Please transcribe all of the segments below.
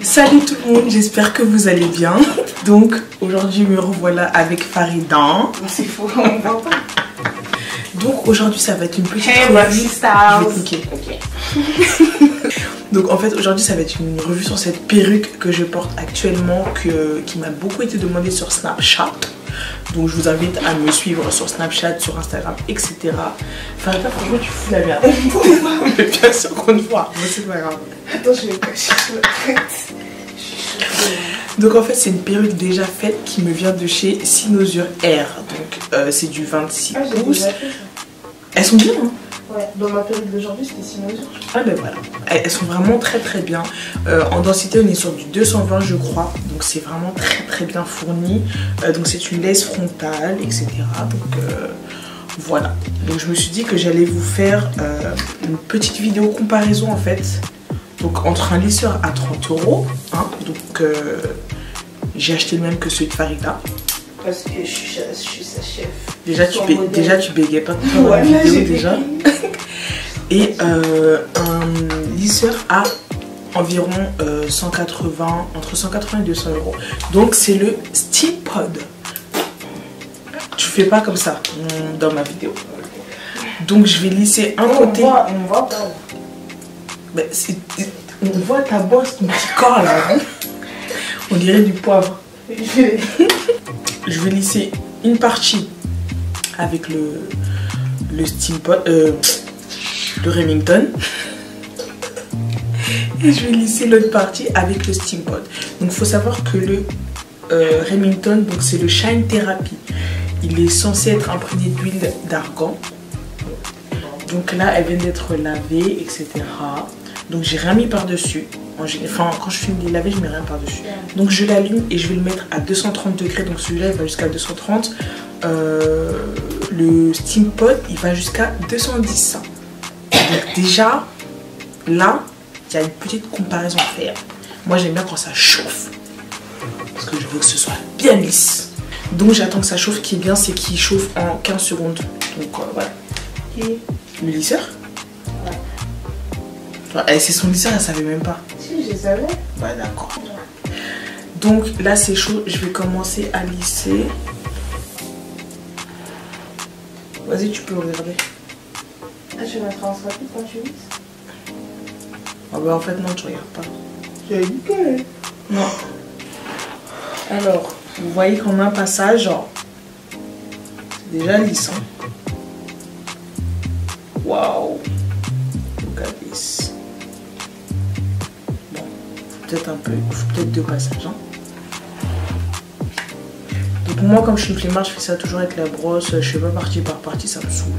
Salut tout le monde, j'espère que vous allez bien. Donc aujourd'hui me revoilà avec Farida. C'est faux, on voit pas. Donc aujourd'hui ça va être une petite revue. Je vais cliquer. Donc en fait aujourd'hui ça va être une revue sur cette perruque que je porte actuellement, qui m'a beaucoup été demandée sur Snapchat. Donc je vous invite à me suivre sur Snapchat, sur Instagram, etc. Farida, franchement tu fous la merde. Mais bien sûr qu'on te voit, mais c'est pas grave. Attends, je vais cacher sur la tête. Donc en fait c'est une perruque déjà faite qui me vient de chez Sinosure Air. Donc c'est du 26 pouces. Elles sont bien hein. Ouais, dans ma perruque d'aujourd'hui c'était Sinosure. Ah ben voilà, elles sont vraiment très bien. En densité on est sur du 220 je crois. Donc c'est vraiment très bien fourni. Donc c'est une laisse frontale, etc. Donc voilà. Donc je me suis dit que j'allais vous faire une petite vidéo comparaison en fait. Donc entre un lisseur à 30 €, hein, donc j'ai acheté le même que celui de Farida. Parce que je suis sa chef. Déjà tu bégayais pas pour la vidéo déjà. Et un lisseur à environ 180, entre 180 et 200 €. Donc c'est le Steampod. Tu fais pas comme ça dans ma vidéo. Donc je vais lisser un côté. On voit pas. Ben, on voit ta bosse, ton petit corps là. Hein. On dirait du poivre. Je vais lisser une partie avec le Steampod, le Remington. Et je vais lisser l'autre partie avec le Steampod. Donc il faut savoir que le Remington, c'est le Shine Therapy. Il est censé être imprégné d'huile d'argan. Donc là, elle vient d'être lavée, etc. Donc j'ai rien mis par-dessus. Enfin, quand je finis de les laver, je mets rien par-dessus. Donc je l'allume et je vais le mettre à 230 degrés. Donc celui-là, il va jusqu'à 230. Le Steampod, il va jusqu'à 210. Donc déjà, là, il y a une petite comparaison à faire. Moi, j'aime bien quand ça chauffe. Parce que je veux que ce soit bien lisse. Donc j'attends que ça chauffe. Ce qui est bien, c'est qu'il chauffe en 15 secondes. Donc voilà. Et le lisseur? Ouais. C'est son lisseur, elle savait même pas. Si, je savais. Ouais, d'accord. Donc là, c'est chaud. Je vais commencer à lisser. Vas-y, tu peux regarder. Ah, tu vas mettre en rapide quand tu lisses? Ah bah en fait, non, tu regardes pas. J'ai dit que... Non. Alors, vous voyez qu'on a un passage, genre... C'est déjà lisse, hein. Waouh. Regardez. Bon, peut-être un peu, peut-être 2 passages, hein. Donc moi, comme je suis une flemmarde, je fais ça toujours avec la brosse. Je fais pas partie par partie, ça me saoule.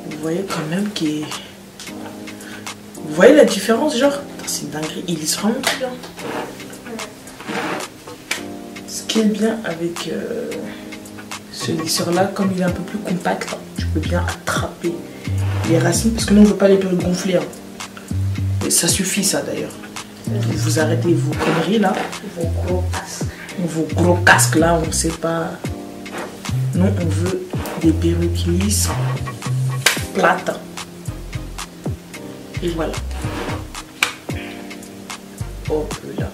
Vous voyez quand même qu'il est... Vous voyez la différence, genre? C'est une dinguerie, il lisse vraiment très bien. Ce qui est bien avec ce lisseur là, comme il est un peu plus compact, je peux bien attraper les racines, parce que nous on veut pas les perruques gonflées. Hein. Et ça suffit ça d'ailleurs. Vous arrêtez vos conneries là. Vos gros casques là, on sait pas. Non, on veut des perruques lisses. Plate. Et voilà. Hop là.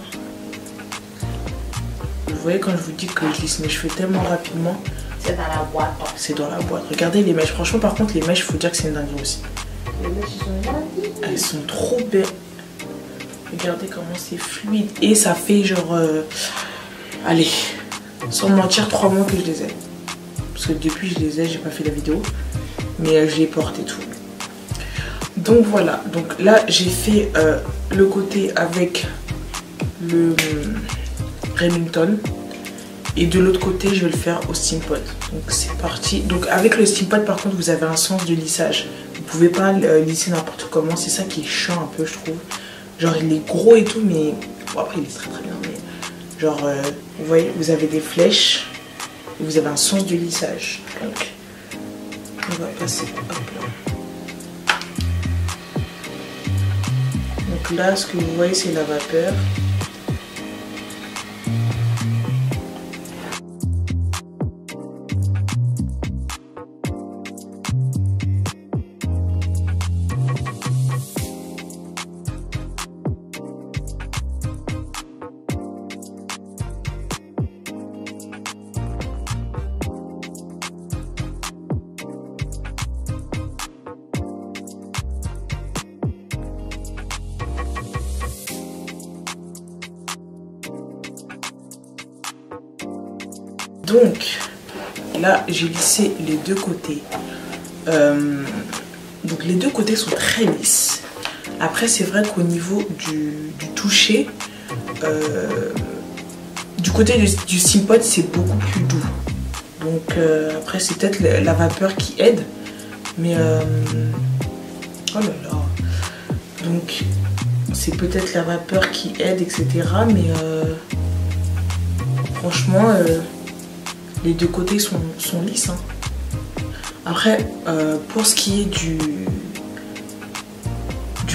Vous voyez quand je vous dis que je lisse mes cheveux tellement rapidement. C'est dans la boîte. C'est dans la boîte. Regardez les mèches. Franchement par contre les mèches, il faut dire que c'est une dinguerie aussi. Les mèches sont gentilles. Elles sont trop belles. Regardez comment c'est fluide. Et ça fait genre... allez. Sans mentir 3 mois que je les ai. Parce que depuis je les ai, j'ai pas fait la vidéo. Mais j'ai porté tout. Donc voilà, donc là j'ai fait le côté avec le Remington et de l'autre côté je vais le faire au Steampod. Donc c'est parti. Donc avec le Steampod par contre vous avez un sens de lissage. Vous pouvez pas lisser n'importe comment, c'est ça qui est chiant un peu je trouve. Genre il est gros et tout mais bon, après il est très bien mais Genre, vous voyez, vous avez des flèches et vous avez un sens de lissage. Donc, on va passer, hop là. Donc là, ce que vous voyez, c'est la vapeur. Donc là j'ai lissé les deux côtés. Donc les deux côtés sont très lisses. Après c'est vrai qu'au niveau du toucher, du côté du Steampod c'est beaucoup plus doux. Donc après c'est peut-être la vapeur qui aide. Mais oh là là. Donc c'est peut-être la vapeur qui aide, etc. Mais franchement les deux côtés sont lisses. Hein. Après, pour ce qui est du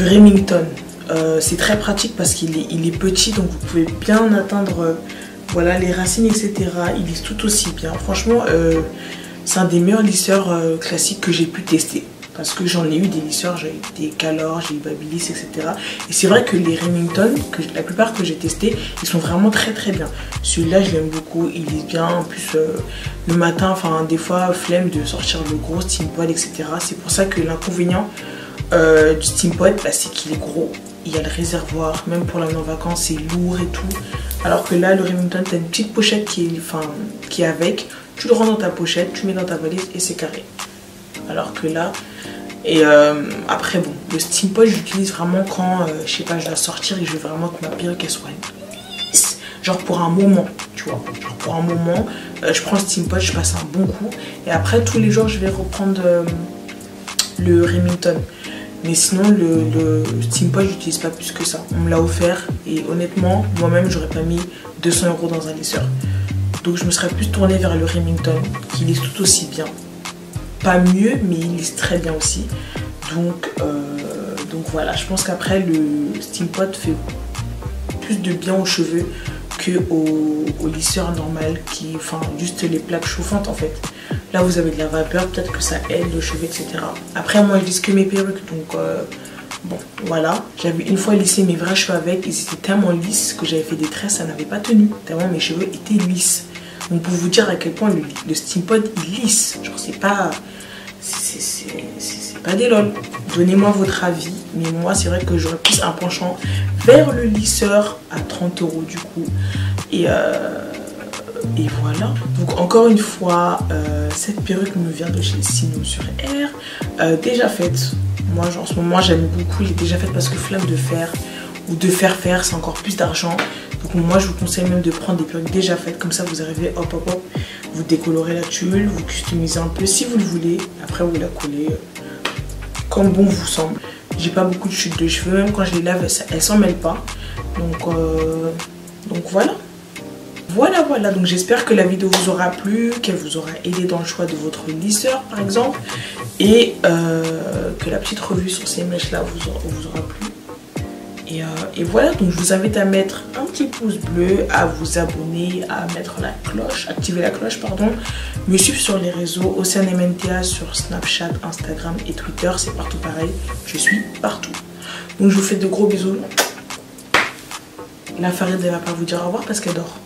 Remington, c'est très pratique parce qu'il est petit, donc vous pouvez bien atteindre voilà, les racines, etc. Il lisse tout aussi bien. Franchement, c'est un des meilleurs lisseurs classiques que j'ai pu tester. Parce que j'en ai eu des lisseurs, j'ai eu des Calor, j'ai eu Babyliss, etc. Et c'est vrai que les Remington, la plupart que j'ai testés, ils sont vraiment très très bien. Celui-là, je l'aime beaucoup, il lisse bien. En plus, le matin, enfin des fois, flemme de sortir le gros Steampod, etc. C'est pour ça que l'inconvénient du Steampod, bah, c'est qu'il est gros. Il y a le réservoir, même pour l'amener en vacances, c'est lourd et tout. Alors que là, le Remington, tu as une petite pochette qui est avec. Tu le rends dans ta pochette, tu mets dans ta valise et c'est carré. Alors que là... Et après bon, le Steampod j'utilise vraiment quand je sais pas, je dois sortir et je veux vraiment que ma perruque elle soit lisse. Genre pour un moment, tu vois. Genre pour un moment, je prends le Steampod, je passe un bon coup. Et après tous les jours je vais reprendre le Remington. Mais sinon le Steampod j'utilise pas plus que ça. On me l'a offert et honnêtement moi-même j'aurais pas mis 200 € dans un lisseur. Donc je me serais plus tournée vers le Remington qui lisse tout aussi bien. Pas mieux, mais il lisse très bien aussi. Donc voilà, je pense qu'après le Steampod fait plus de bien aux cheveux que au lisseur normal qui, enfin juste les plaques chauffantes en fait. Là vous avez de la vapeur, peut-être que ça aide le cheveu, etc. Après moi je lisse que mes perruques, donc bon voilà. J'avais une fois lissé mes vrais cheveux avec, ils étaient tellement lisses que j'avais fait des tresses, ça n'avait pas tenu. Tellement mes cheveux étaient lisses. Donc pour vous dire à quel point le Steampod il lisse, genre c'est pas des lol. Donnez-moi votre avis, mais moi c'est vrai que j'aurais plus un penchant vers le lisseur à 30 € du coup. Et voilà. Donc encore une fois, cette perruque me vient de chez Sino sur Air, déjà faite. Moi en ce moment j'aime beaucoup, elle est déjà faite parce que flemme de faire ou de faire c'est encore plus d'argent. Donc moi je vous conseille même de prendre des perruques déjà faites, comme ça vous arrivez hop hop hop, vous décolorez la tulle, vous customisez un peu si vous le voulez, après vous la collez comme bon vous semble. J'ai pas beaucoup de chutes de cheveux, même quand je les lave elles s'en mêlent pas. Donc voilà, donc j'espère que la vidéo vous aura plu, qu'elle vous aura aidé dans le choix de votre lisseur par exemple, et que la petite revue sur ces mèches là vous aura plu. Et voilà, donc je vous invite à mettre un petit pouce bleu, à vous abonner, à mettre la cloche, activer la cloche pardon, me suivre sur les réseaux OceanMNTA sur Snapchat, Instagram et Twitter, c'est partout pareil, je suis partout. Donc je vous fais de gros bisous. La Farid elle va pas vous dire au revoir parce qu'elle dort.